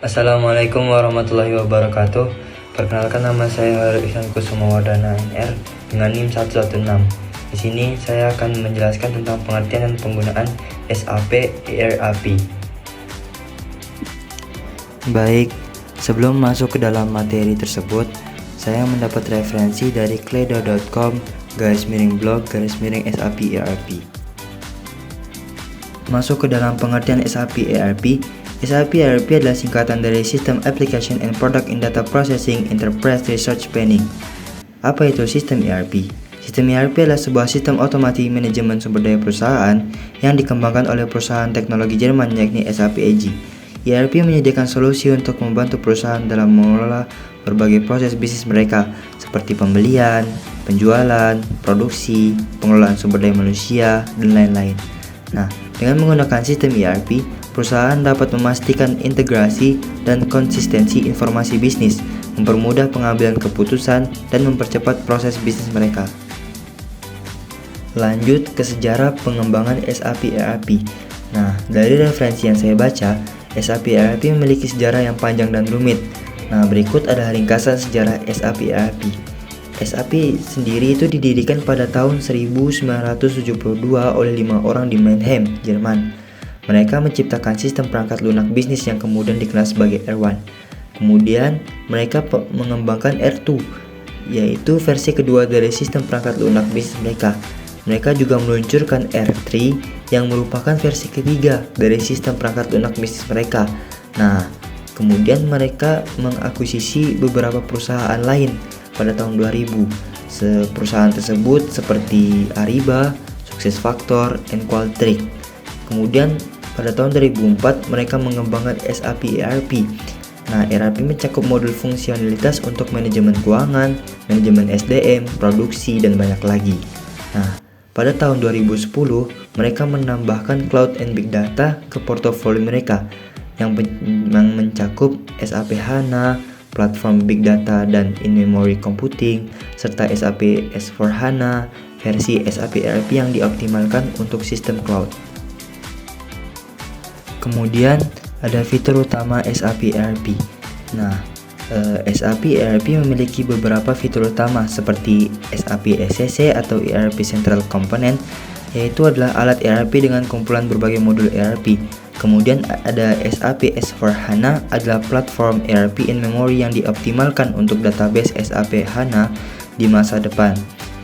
Assalamualaikum warahmatullahi wabarakatuh. Perkenalkan, nama saya Harul Ihsan Kusumawardana NR dengan NIM 116. Di sini saya akan menjelaskan tentang pengertian dan penggunaan SAP ERP. Baik, sebelum masuk ke dalam materi tersebut, saya mendapat referensi dari kledo.com/blog/SAP ERP. Masuk ke dalam pengertian SAP ERP. SAP ERP adalah singkatan dari System Application and Product in Data Processing Enterprise Resource Planning. Apa itu sistem ERP? Sistem ERP adalah sebuah sistem otomatis manajemen sumber daya perusahaan yang dikembangkan oleh perusahaan teknologi Jerman yakni SAP AG. ERP menyediakan solusi untuk membantu perusahaan dalam mengelola berbagai proses bisnis mereka seperti pembelian, penjualan, produksi, pengelolaan sumber daya manusia, dan lain-lain. Nah, dengan menggunakan sistem ERP, perusahaan dapat memastikan integrasi dan konsistensi informasi bisnis, mempermudah pengambilan keputusan, dan mempercepat proses bisnis mereka. Lanjut ke sejarah pengembangan SAP ERP. Nah, dari referensi yang saya baca, SAP ERP memiliki sejarah yang panjang dan rumit. Nah, berikut adalah ringkasan sejarah SAP ERP. SAP sendiri itu didirikan pada tahun 1972 oleh 5 orang di Mannheim, Jerman. Mereka menciptakan sistem perangkat lunak bisnis yang kemudian dikenal sebagai R1. Kemudian mereka mengembangkan R2, yaitu versi kedua dari sistem perangkat lunak bisnis mereka. Mereka juga meluncurkan R3 yang merupakan versi ketiga dari sistem perangkat lunak bisnis mereka. Nah, kemudian mereka mengakuisisi beberapa perusahaan lain pada tahun 2000. Perusahaan tersebut seperti Ariba, SuccessFactors, dan Qualtrics. Kemudian pada tahun 2004 mereka mengembangkan SAP ERP. Nah, ERP mencakup modul fungsionalitas untuk manajemen keuangan, manajemen SDM, produksi, dan banyak lagi. Nah, pada tahun 2010 mereka menambahkan Cloud and Big Data ke portofolio mereka yang mencakup SAP HANA, platform Big Data dan In-Memory Computing, serta SAP S/4HANA, versi SAP ERP yang dioptimalkan untuk sistem cloud. Kemudian ada fitur utama SAP ERP. Nah, SAP ERP memiliki beberapa fitur utama seperti SAP SCC atau ERP Central Component, yaitu adalah alat ERP dengan kumpulan berbagai modul ERP. Kemudian ada SAP S/4HANA adalah platform ERP in memory yang dioptimalkan untuk database SAP HANA di masa depan.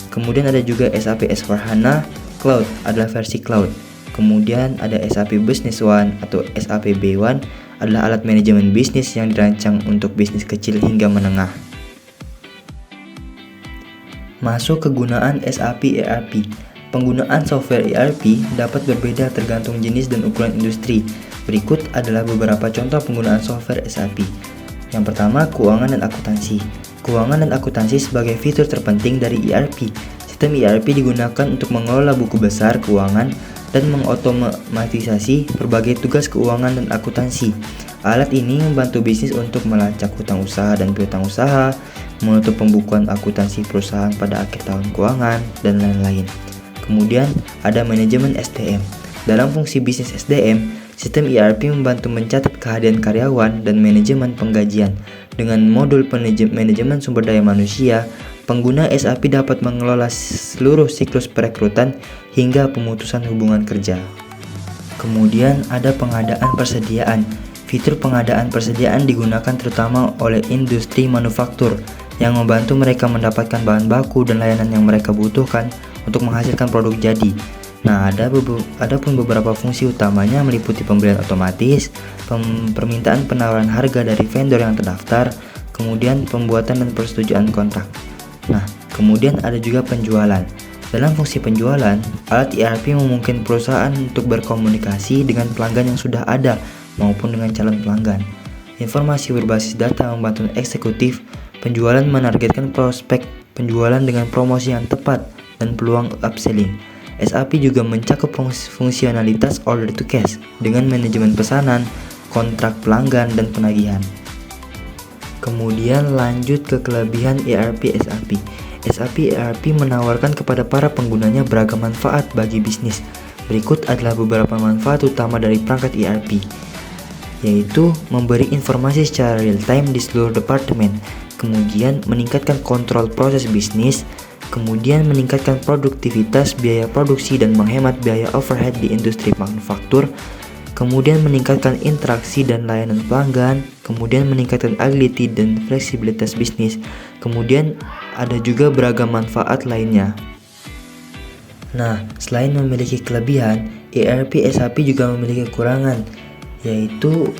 Kemudian ada juga SAP S/4HANA Cloud adalah versi cloud. Kemudian ada SAP Business One atau SAP B1 adalah alat manajemen bisnis yang dirancang untuk bisnis kecil hingga menengah. Masuk kegunaan SAP ERP. Penggunaan software ERP dapat berbeda tergantung jenis dan ukuran industri. Berikut adalah beberapa contoh penggunaan software SAP. Yang pertama, keuangan dan akuntansi. Keuangan dan akuntansi sebagai fitur terpenting dari ERP. Sistem ERP digunakan untuk mengelola buku besar keuangan dan mengotomatisasi berbagai tugas keuangan dan akuntansi. Alat ini membantu bisnis untuk melacak hutang usaha dan piutang usaha, menutup pembukuan akuntansi perusahaan pada akhir tahun keuangan, dan lain-lain. Kemudian ada manajemen SDM. Dalam fungsi bisnis SDM, sistem ERP membantu mencatat kehadiran karyawan dan manajemen penggajian. Dengan modul manajemen sumber daya manusia, pengguna SAP dapat mengelola seluruh siklus perekrutan hingga pemutusan hubungan kerja. Kemudian ada pengadaan persediaan. Fitur pengadaan persediaan digunakan terutama oleh industri manufaktur yang membantu mereka mendapatkan bahan baku dan layanan yang mereka butuhkan untuk menghasilkan produk jadi. Nah, ada pun beberapa fungsi utamanya meliputi pembelian otomatis, permintaan penawaran harga dari vendor yang terdaftar, kemudian pembuatan dan persetujuan kontrak. Nah, kemudian ada juga penjualan. Dalam fungsi penjualan, alat ERP memungkinkan perusahaan untuk berkomunikasi dengan pelanggan yang sudah ada maupun dengan calon pelanggan. Informasi berbasis data membantu eksekutif penjualan menargetkan prospek penjualan dengan promosi yang tepat dan peluang upselling. SAP juga mencakup fungsionalitas order to cash dengan manajemen pesanan, kontrak pelanggan, dan penagihan. Kemudian lanjut ke kelebihan ERP SAP. SAP ERP menawarkan kepada para penggunanya beragam manfaat bagi bisnis. Berikut adalah beberapa manfaat utama dari perangkat ERP. yaitu memberi informasi secara real time di seluruh departemen, kemudian meningkatkan kontrol proses bisnis, kemudian meningkatkan produktivitas biaya produksi dan menghemat biaya overhead di industri manufaktur, kemudian meningkatkan interaksi dan layanan pelanggan, kemudian meningkatkan agility dan fleksibilitas bisnis, kemudian ada juga beragam manfaat lainnya. Nah, selain memiliki kelebihan, ERP SAP juga memiliki kekurangan, yaitu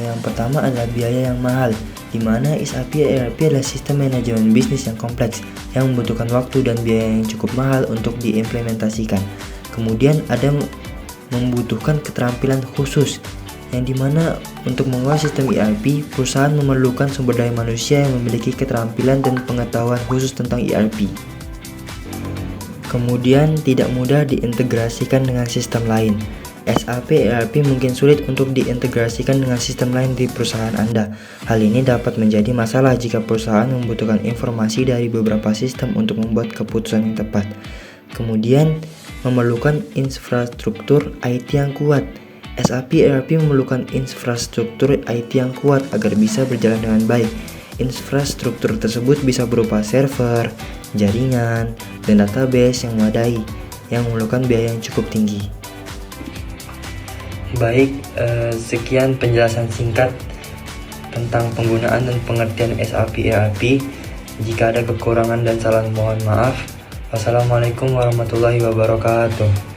yang pertama adalah biaya yang mahal, di mana SAP ERP adalah sistem manajemen bisnis yang kompleks yang membutuhkan waktu dan biaya yang cukup mahal untuk diimplementasikan. Kemudian ada membutuhkan keterampilan khusus, yang dimana untuk mengolah sistem ERP, perusahaan memerlukan sumber daya manusia yang memiliki keterampilan dan pengetahuan khusus tentang ERP. Kemudian tidak mudah diintegrasikan dengan sistem lain. SAP ERP mungkin sulit untuk diintegrasikan dengan sistem lain di perusahaan Anda. Hal ini dapat menjadi masalah jika perusahaan membutuhkan informasi dari beberapa sistem untuk membuat keputusan yang tepat. Kemudian memerlukan infrastruktur IT yang kuat. SAP ERP memerlukan infrastruktur IT yang kuat agar bisa berjalan dengan baik. Infrastruktur tersebut bisa berupa server, jaringan, dan database yang memadai, yang memerlukan biaya yang cukup tinggi. Baik, sekian penjelasan singkat tentang penggunaan dan pengertian SAP ERP. Jika ada kekurangan dan salah mohon maaf. Wassalamualaikum warahmatullahi wabarakatuh.